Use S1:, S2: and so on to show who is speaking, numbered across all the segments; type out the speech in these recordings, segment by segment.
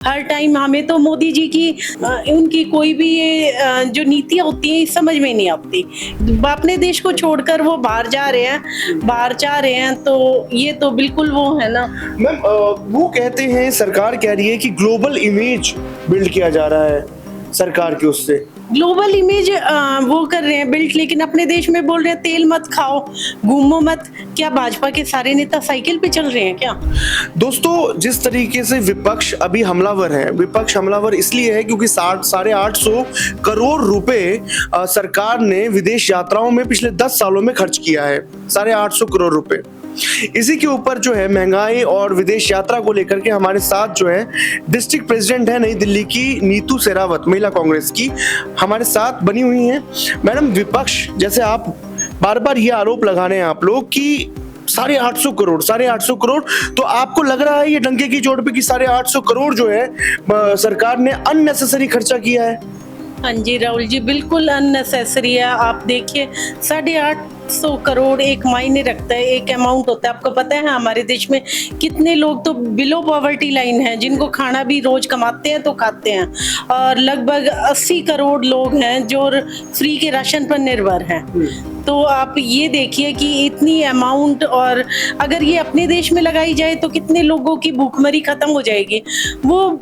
S1: हर time हमें तो मोदी जी की उनकी कोई भी ये जो नीतियाँ होती हैं समझ में नहीं आती। अपने देश को छोड़कर वो बाहर जा रहे हैं, बाहर जा रहे हैं, तो ये तो बिल्कुल वो है ना।
S2: मैम वो कहते हैं, सरकार कह रही है कि ग्लोबल इमेज बिल्ड किया जा रहा है सरकार के उससे।
S1: ग्लोबल इमेज वो कर रहे हैं बिल्ड, लेकिन अपने देश में बोल रहे हैं तेल मत खाओ, घूमो मत। क्या भाजपा के सारे नेता साइकिल पे चल रहे हैं क्या?
S2: दोस्तों, जिस तरीके से विपक्ष अभी हमलावर है, विपक्ष हमलावर इसलिए है क्योंकि 850 करोड़ रुपए सरकार ने विदेश यात्राओं में पिछले 10 सालों में खर्च किया है। 850 करोड़ रुपए। इसी के ऊपर जो है महंगाई और विदेश यात्रा को लेकर के हमारे साथ जो है डिस्ट्रिक्ट प्रेसिडेंट है नई दिल्ली की नीतू शेरावत, महिला कांग्रेस की, हमारे साथ बनी हुई हैं। मैडम, विपक्ष जैसे आप बार बार ये आरोप लगा रहे हैं आप लोग कि 850 करोड़, तो आपको लग रहा है ये डंके की चोट पे कि 850 करोड़ जो है सरकार ने अननेसेसरी खर्चा किया है?
S1: हाँ जी राहुल जी, बिल्कुल अननेसेसरी है। आप देखिए 850 करोड़ एक मायने रखता है, एक अमाउंट होता है। आपको पता है हमारे देश में कितने लोग तो बिलो पॉवर्टी लाइन है, जिनको खाना भी रोज कमाते हैं तो खाते हैं, और लगभग 80 करोड़ लोग हैं जो फ्री के राशन पर निर्भर हैं। तो आप ये देखिए कि इतनी अमाउंट, और अगर ये अपने देश में लगाई जाए तो कितने लोगों की भूखमरी खत्म हो जाएगी। वो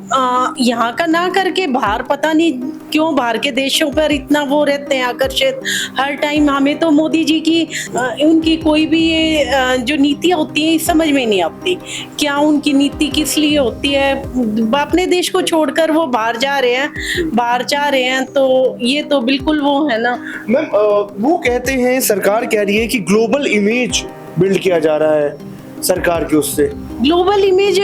S1: यहाँ का ना करके बाहर, पता नहीं क्यों बाहर के देशों पर इतना वो रहते हैं आकर्षित। हर टाइम हमें तो मोदी जी की उनकी कोई भी ये जो नीतियाँ होती हैं समझ में नहीं आती। क्या उनकी नीति किस लिए होती है? अपने देश को छोड़कर वो बाहर जा रहे हैं, तो ये तो बिल्कुल वो है ना।
S2: मैम वो कहते हैं, सरकार कह रही है कि ग्लोबल इमेज बिल्ड किया जा रहा है सरकार के उससे।
S1: ग्लोबल इमेज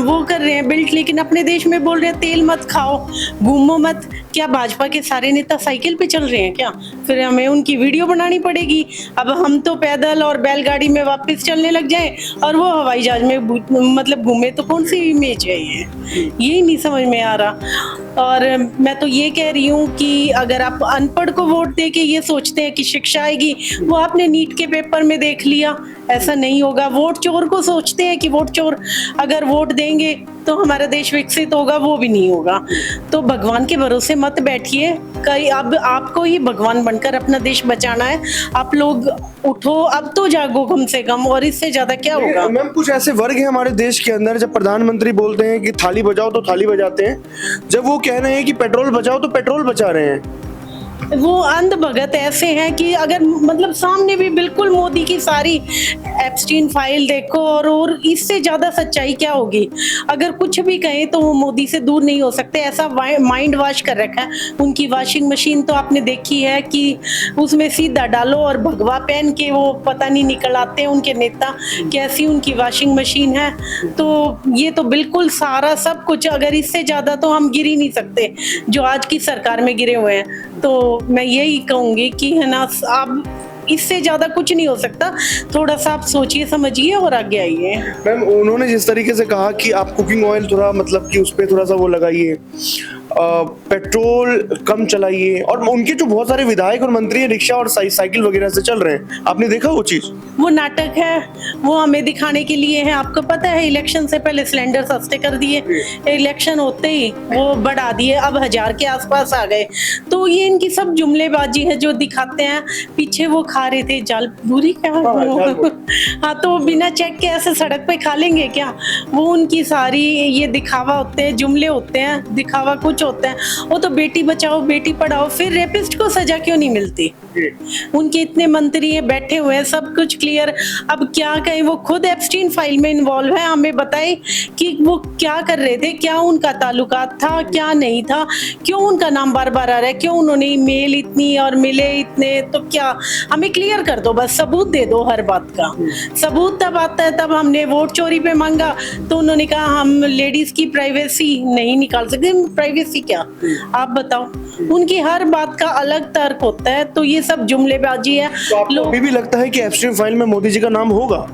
S1: वो कर रहे हैं बिल्ड, लेकिन अपने देश में बोल रहे हैं तेल मत खाओ, घूमो मत। क्या भाजपा के सारे नेता साइकिल पे चल रहे हैं क्या? फिर हमें उनकी वीडियो बनानी पड़ेगी। अब हम तो पैदल और बैलगाड़ी में वापस चलने लग जाएं और वो हवाई जहाज में मतलब घूमे, तो कौन सी इमेज है ये? यही नहीं समझ में आ रहा। और मैं तो ये कह रही हूँ कि अगर आप अनपढ़ को वोट दे के ये सोचते हैं कि शिक्षा आएगी, वो आपने नीट के पेपर में देख लिया, ऐसा नहीं होगा। वोट चोर को सोचते हैं कि वोट चोर अगर वोट देंगे तो हमारा देश विकसित होगा, वो भी नहीं होगा। तो भगवान के भरोसे मत बैठिए, कहीं अब आपको ही भगवान बनकर अपना देश बचाना है। आप लोग उठो, अब तो जागो कम से कम, और इससे ज्यादा क्या होगा?
S2: मैम, कुछ ऐसे वर्ग हैं हमारे देश के अंदर, जब प्रधानमंत्री बोलते हैं कि थाली बजाओ तो थाली बजाते हैं, जब वो कह रहे हैं कि पेट्रोल बचाओ तो पेट्रोल बचा रहे हैं।
S1: वो अंध भगत ऐसे हैं कि अगर मतलब सामने भी बिल्कुल मोदी की सारी एप्स्टीन फाइल देखो, और इससे ज्यादा सच्चाई क्या होगी? अगर कुछ भी कहें तो वो मोदी से दूर नहीं हो सकते, ऐसा माइंड वॉश कर रखा है। उनकी वॉशिंग मशीन तो आपने देखी है कि उसमें सीधा डालो और भगवा पहन के वो पता नहीं निकल आते हैं उनके नेता, कैसी उनकी वॉशिंग मशीन है। तो ये तो बिल्कुल सारा सब कुछ, अगर इससे ज्यादा तो हम गिर ही नहीं सकते जो आज की सरकार में गिरे हुए हैं। तो मैं यही कहूंगी कि है ना, अब इससे ज्यादा कुछ नहीं हो सकता। थोड़ा सा आप सोचिए समझिए और आगे आइए।
S2: मैम, उन्होंने जिस तरीके से कहा कि आप कुकिंग ऑयल थोड़ा मतलब कि उस पे थोड़ा सा वो लगाइए, पेट्रोल कम चलाइए, और उनके जो बहुत सारे विधायक और मंत्री हैं रिक्शा और साइकिल वगैरह से चल रहे हैं, आपने देखा वो चीज?
S1: वो नाटक है, वो हमें दिखाने के लिए है। आपको पता है इलेक्शन से पहले सिलेंडर सस्ते कर दिए, इलेक्शन होते ही वो बढ़ा दिए, अब 1000 के आसपास आ गए। तो ये इनकी सब जुमलेबाजी है जो दिखाते हैं। पीछे वो खा रहे थे जाल पूरी क्या? हाँ, तो बिना चेक के ऐसे सड़क पे खा लेंगे क्या? वो उनकी सारी ये दिखावा होते हैं, जुमले होते हैं, दिखावा कुछ होता है। वो तो बेटी बचाओ बेटी पढ़ाओ, फिर रेपिस्ट को सजा क्यों नहीं मिलती? उनके इतने मंत्री हैं, बैठे हुए हैं, सब कुछ क्लियर। अब क्या कहें, वो खुद एप्स्टीन फाइल में इन्वॉल्व है। हमें बताए कि वो क्या कर रहे थे, क्या उनका ताल्लुकात था, क्या नहीं था, क्यों उनका नाम बार बार आ रहा है, क्यों उन्होंने ईमेल इतनी और मिले इतने। तो क्या हमें क्लियर कर दो, बस सबूत दे दो हर बात का। सबूत तब आता है, तब हमने वोट चोरी पे मांगा तो उन्होंने कहा हम लेडीज की प्राइवेसी नहीं निकाल सकते। प्राइवेसी क्या, आप बताओ? उनकी हर बात का अलग तर्क होता है। तो ये सब जुमलेबाजी है।
S2: तो आपको अभी भी लगता है कि एप्स्टीन फाइल में मोदी जी का नाम होगा?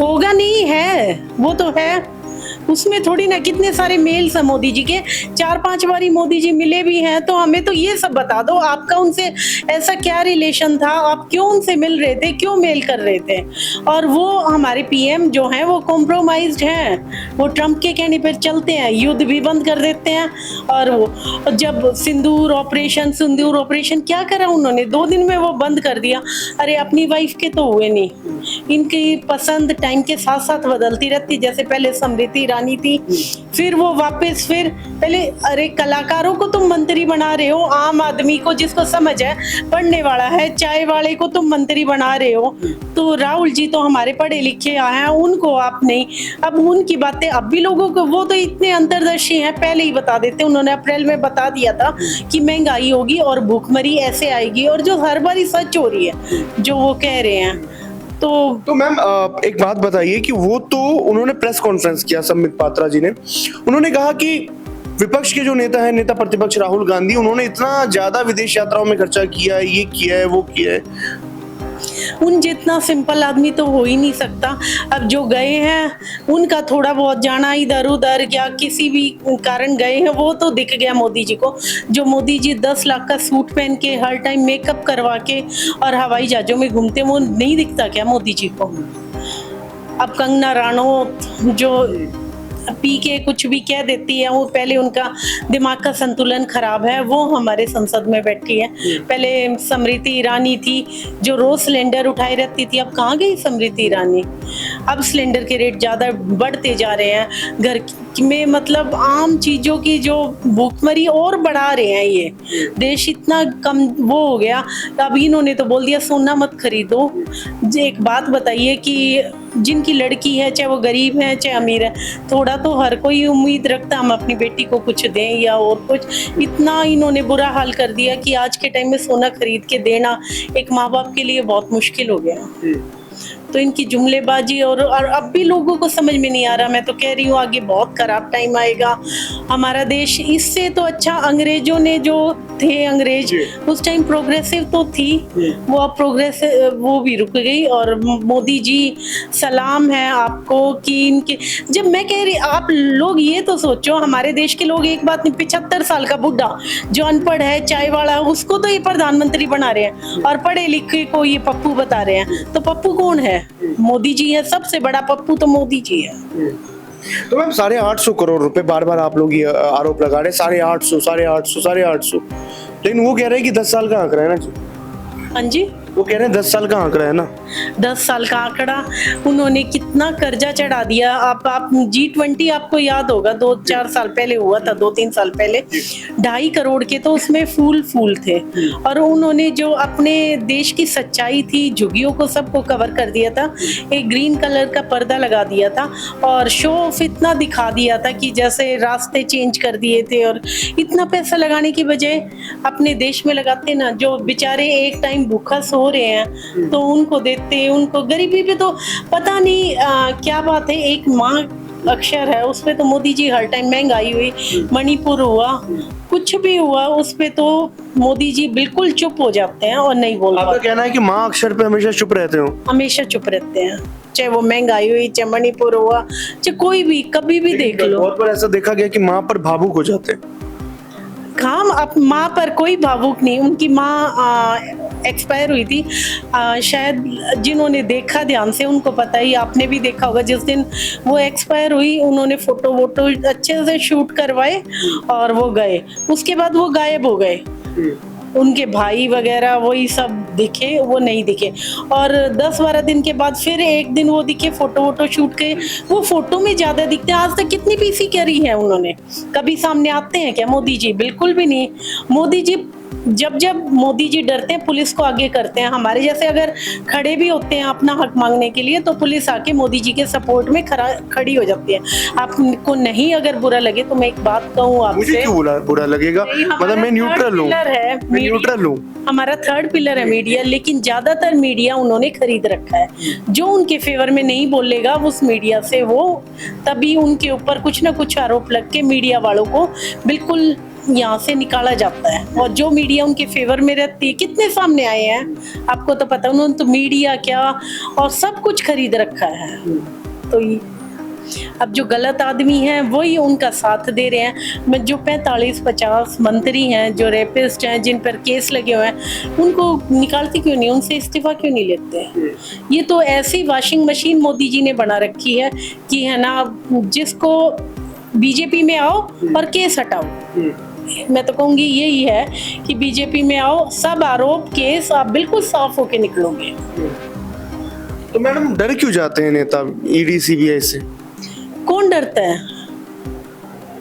S1: होगा नहीं है, वो तो है। उसमें थोड़ी ना कितने सारे मेल्स हैं मोदी जी के, 4-5 बारी मोदी जी मिले भी हैं, तो हमें तो ये सब बता दो आपका उनसे ऐसा क्या रिलेशन था, आप क्यों उनसे मिल रहे थे, क्यों मेल कर रहे थे। और वो हमारे पीएम जो हैं वो कॉम्प्रोमाइज्ड हैं, वो ट्रम्प के कहने पर चलते हैं, युद्ध भी बंद कर देते हैं। और वो जब सिंदूर ऑपरेशन क्या करा उन्होंने, 2 दिन में वो बंद कर दिया। अरे अपनी वाइफ के तो हुए नहीं, इनकी पसंद टाइम के साथ साथ बदलती रहती, जैसे पहले स्मृति ईरानी थी, फिर वो वापस फिर पहले, अरे कलाकारों को तुम मंत्री बना रहे हो, आम आदमी को जिसको समझ है, पढ़ने वाला है, चाय वाले को तुम मंत्री बना रहे हो। तो राहुल जी तो हमारे पढ़े लिखे हैं, उनको आप नहीं। अब उनकी बातें अब भी लोगों को, वो तो इतने अंतर्दर्शी हैं, पहले ही बता देते, उन्होंने अप्रैल में बता दिया था कि महंगाई होगी और भूखमरी ऐसे आएगी, और जो हर बारी सच हो रही है जो वो कह रहे हैं। तो
S2: मैम एक बात बताइए कि वो तो उन्होंने प्रेस कॉन्फ्रेंस किया, संबित पात्रा जी ने, उन्होंने कहा कि विपक्ष के जो नेता है, नेता प्रतिपक्ष राहुल गांधी, उन्होंने इतना ज्यादा विदेश यात्राओं में खर्चा किया है, ये किया है, वो किया है।
S1: उन जितना सिंपल आदमी तो हो ही नहीं सकता। अब जो गए हैं उनका थोड़ा बहुत जाना इधर उधर या किसी भी कारण गए हैं, वो तो दिख गया मोदी जी को। जो मोदी जी 10 लाख का सूट पहन के हर टाइम मेकअप करवा के और हवाई जहाजों में घूमते, वो नहीं दिखता क्या मोदी जी को। अब कंगना राणौत जो पी के कुछ भी कह देती है, वो पहले उनका दिमाग का संतुलन खराब है, वो हमारे संसद में बैठी है। पहले स्मृति ईरानी थी जो रोज सिलेंडर उठाए रहती थी, अब कहाँ गई स्मृति ईरानी। अब सिलेंडर के रेट ज्यादा बढ़ते जा रहे हैं, घर में मतलब आम चीजों की जो भूखमरी और बढ़ा रहे हैं, ये देश इतना कम वो हो गया। अब इन्होंने तो बोल दिया सोना मत खरीदो। एक बात बताइए कि जिनकी लड़की है, चाहे वो गरीब है चाहे अमीर है, थोड़ा तो हर कोई उम्मीद रखता हम अपनी बेटी को कुछ दें या और कुछ। इतना इन्होंने बुरा हाल कर दिया कि आज के टाइम में सोना खरीद के देना एक माँ बाप के लिए बहुत मुश्किल हो गया। तो इनकी जुमलेबाजी और अब भी लोगों को समझ में नहीं आ रहा। मैं तो कह रही हूँ आगे बहुत खराब टाइम आएगा। हमारा देश इससे तो अच्छा, अंग्रेजों ने जो थे, अंग्रेज उस टाइम प्रोग्रेसिव तो थी, वो अब प्रोग्रेसिव वो भी रुक गई। और मोदी जी सलाम है आपको कि इनके, जब मैं कह रही, आप लोग ये तो सोचो, हमारे देश के लोग एक बात नहीं, 75 साल का बुढ़ा जो अनपढ़ है, चाय वाला, उसको तो ये प्रधानमंत्री बना रहे हैं और पढ़े लिखे को ये पप्पू बता रहे हैं। तो पप्पू कौन है? मोदी जी है, सबसे बड़ा पप्पू तो मोदी जी है।
S2: तो मैम 850 करोड़ रुपए बार बार आप लोग ये आरोप लगा रहे, 850, लेकिन वो कह रहे हैं कि 10 साल का आंकड़ा है ना जी।
S1: हाँ जी,
S2: वो कह रहे हैं 10 साल का आंकड़ा है ना।
S1: 10 साल का आंकड़ा, उन्होंने कितना कर्जा चढ़ा दिया। आप G20 आपको याद होगा 2-4 साल पहले हुआ था, 2-3 साल पहले 2.5 करोड़ के तो उसमें फूल थे। और उन्होंने जो अपने देश की सच्चाई थी, झुग्गियों को सबको कवर कर दिया था, एक ग्रीन कलर का पर्दा लगा दिया था और शो ऑफ इतना दिखा दिया था कि जैसे रास्ते चेंज कर दिए थे। और इतना पैसा लगाने की बजाय अपने देश में लगाते ना, जो बेचारे एक टाइम भूखा सो रहे हैं तो उनको देते। उनको गरीबी पे तो पता नहीं क्या बात है, एक माँ अक्षर है उस पे तो मोदी जी हर टाइम, महंगाई हुई, मणिपुर हुआ, कुछ भी हुआ उस पे तो मोदी जी बिल्कुल चुप हो जाते हैं और नहीं बोल पाते।
S2: आपका कहना है कि माँ अक्षर पे हमेशा चुप रहते हो? हमेशा
S1: चुप रहते हैं, चाहे वो महंगाई हुई, चाहे मणिपुर हुआ, चाहे कोई भी, कभी भी देख लो।
S2: बहुत बार ऐसा देखा गया कि माँ पर भावुक हो जाते हैं।
S1: हाँ, अब माँ पर कोई भावुक नहीं, उनकी माँ एक्सपायर हुई थी शायद, जिन्होंने देखा ध्यान से उनको पता ही, आपने भी देखा होगा जिस दिन वो एक्सपायर हुई, उन्होंने फोटो वोटो अच्छे से शूट करवाए और वो गए, उसके बाद वो गायब हो गए। उनके भाई वगैरह वही सब दिखे, वो नहीं दिखे। और 10-12 दिन के बाद फिर एक दिन वो दिखे, फोटो वोटो शूट के, वो फोटो में ज्यादा दिखते हैं। आज तक कितनी पीसी करी है उन्होंने, कभी सामने आते हैं क्या मोदी जी? बिल्कुल भी नहीं। मोदी जी जब मोदी जी डरते हैं, पुलिस को आगे करते हैं। हमारे जैसे अगर खड़े भी होते हैं अपना हक मांगने के लिए, तो पुलिस आके मोदी जी के सपोर्ट में खड़ी हो जाती है। आपको नहीं अगर बुरा लगे तो मैं एक बात कहूँ आपसे,
S2: मुझे क्यों बुरा लगेगा? मतलब मैं न्यूट्रल हूँ।
S1: हमारा 3rd पिलर है मीडिया, लेकिन ज्यादातर मीडिया उन्होंने खरीद रखा है। जो उनके फेवर में नहीं बोलेगा उस मीडिया से, वो तभी उनके ऊपर कुछ ना कुछ आरोप लग के मीडिया वालों को बिल्कुल यहाँ से निकाला जाता है। और जो मीडिया उनके फेवर में रहती है, कितने सामने आए हैं आपको तो पता, उन्होंने तो मीडिया क्या और सब कुछ खरीद रखा है। तो अब जो गलत आदमी हैं वही उनका साथ दे रहे हैं। मैं जो 45-50 मंत्री हैं, जो रेपिस्ट हैं, जिन पर केस लगे हुए हैं, उनको निकालते क्यों नहीं, उनसे इस्तीफा क्यों नहीं लेते? ये तो ऐसी वॉशिंग मशीन मोदी जी ने बना रखी है कि है ना, जिसको बीजेपी में आओ और केस हटाओ। मैं तो कहूँगी यही है कि बीजेपी में आओ, सब आरोप केस आप बिल्कुल साफ होके निकलोगे।
S2: तो मैडम डर क्यों जाते हैं नेता ईडी सीबीआई से?
S1: कौन डरता है?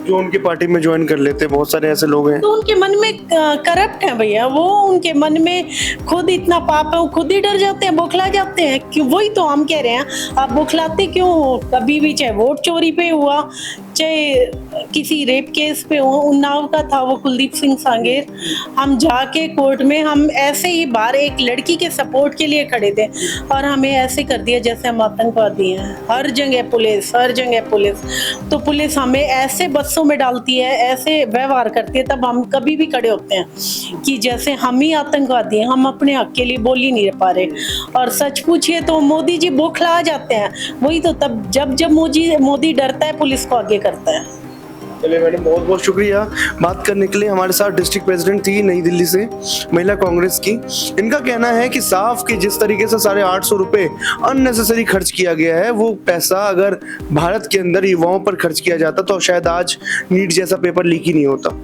S2: जो उनकी पार्टी में ज्वाइन कर लेते हैं, बहुत सारे ऐसे लोग हैं।
S1: तो उनके मन में करप्ट है भैया, वो उनके मन में खुद इतना पाप है, वो खुद ही डर जाते हैं, बौखला जाते हैं। क्यों? वही तो हम कह रहे हैं, आप बौखलाते क्यों हो? कभी भी, चाहे वोट चोरी पे हुआ, चाहे किसी रेप केस पे हो, उन्नाव का था वो कुलदीप सिंह सांगेर, हम जाके कोर्ट में हम ऐसे ही बाहर एक लड़की के सपोर्ट के लिए खड़े थे और हमें ऐसे कर दिया जैसे हम आतंकवादी हैं। हर जगह पुलिस, हर जगह पुलिस। तो पुलिस हमें ऐसे बसों में डालती है, ऐसे व्यवहार करती है, तब हम कभी भी खड़े होते हैं कि जैसे हम ही आतंकवादी हैं, हम अपने हक के लिए बोल ही नहीं पा रहे। और सच पूछिए तो मोदी जी बौखला जाते हैं। वही तो, तब जब मोदी डरता है, पुलिस को आगे करता है।
S2: चलिए मैडम, बहुत बहुत शुक्रिया बात करने के लिए। हमारे साथ डिस्ट्रिक्ट प्रेसिडेंट थी नई दिल्ली से, महिला कांग्रेस की। इनका कहना है कि साफ कि जिस तरीके से 850 रुपए अननेसेसरी खर्च किया गया है, वो पैसा अगर भारत के अंदर युवाओं पर खर्च किया जाता तो शायद आज नीट जैसा पेपर लीक ही नहीं होता।